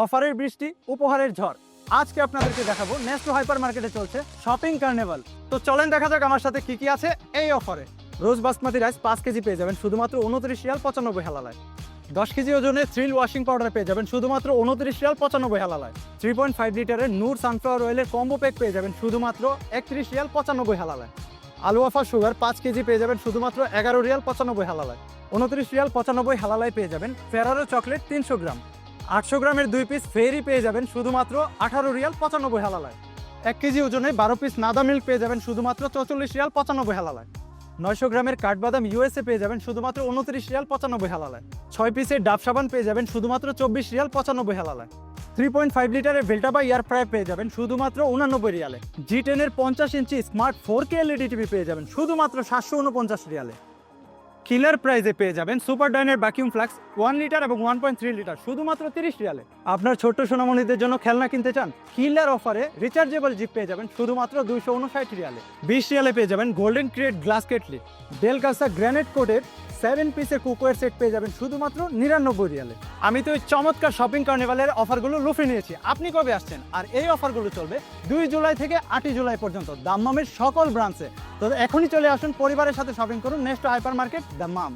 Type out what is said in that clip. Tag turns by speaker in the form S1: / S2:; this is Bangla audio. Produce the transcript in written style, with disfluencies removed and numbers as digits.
S1: অফারের বৃষ্টি, উপহারের ঝড়। আজকে আপনাদেরকে দেখাবো নেস্টো হাইপার মার্কেটে চলছে শপিং কার্নিভাল। তো চলেন দেখা যাক আমার সাথে কি আছে এই অফারে। রোজ বাসমতি রাইস 5 কেজি পেয়ে যাবেন শুধুমাত্র 29 রিয়াল 95 হালালায়। 10 কেজি ওজনে থ্রিল ওয়াশিং পাউডার পেয়ে যাবেন শুধুমাত্র 29 রিয়াল 95 হালালায়। 3.5 লিটারের নূর সানফ্লাওয়ার অয়েলের কম্বো প্যাক পেয়ে যাবেন শুধুমাত্র 31 রিয়াল 95 হালালায়। আলু ওয়াফা সুগার 5 কেজি পেয়ে যাবেন শুধুমাত্র 11 রিয়াল 95 হালালায়। 29 রিয়াল 95 হালালায় পেয়ে যাবেন ফেরারো চকলেট 300 গ্রাম। 800 গ্রামের 2 পিস ফেরি পেয়ে যাবেন শুধুমাত্র 18 রিয়াল 95 হালালায়। 1 কেজি ওজনে 12 পিস নাদা মিল্ক পেয়ে যাবেন শুধুমাত্র 44 রিয়াল 95 হালালায়। 900 গ্রামের কাঠবাদাম ইউএসএ পেয়ে যাবেন শুধুমাত্র 29 রিয়াল 95 হালালায়। 6 পিসের ডাব সাবান পেয়ে যাবেন শুধুমাত্র 24 রিয়াল 95 হালালায়। 3.5 লিটারের ভেল্টাবা এয়ার ফ্রায়ার পেয়ে যাবেন শুধুমাত্র 89 রিয়ালে। G10 এর 50 ইঞ্চি স্মার্ট 4K এলইডি টিভি পেয়ে যাবেন শুধুমাত্র 749 রিয়ালে। কিলার প্রাইজে পেয়ে যাবেন সুপার ডাইনের ভ্যাকুয়াম ফ্লাক্স 1 লিটার এবং 1.3 লিটার শুধুমাত্র 30 রিয়ালে। আপনার ছোট্ট সোনামণিদের জন্য খেলনা কিনতে চান, কিলার অফারে রিচার্জেবল জিপ পেয়ে যাবেন শুধুমাত্র 259 রিয়ালে। 20 রিয়ালে পেয়ে যাবেন গোল্ডেন ক্রিয়েট গ্লাস কেটলি। ডেল কাসা গ্রানাইট কোটের 7 পিসের কুকওয়্যার সেট পেয়ে যাবেন শুধুমাত্র 99 রিয়ালে। আমি তো এই চমৎকার শপিং কার্নিভালের অফারগুলো লুফে নিয়েছি। আপনি কবে আসছেন? আর এই অফারগুলো চলবে 2 জুলাই থেকে 8 জুলাই পর্যন্ত দাম্মামের সকল ব্রাঞ্চে। তো এখনই চলে আসুন, পরিবারের সাথে শপিং করুন নেস্টো হাইপার মার্কেট দাম্মাম।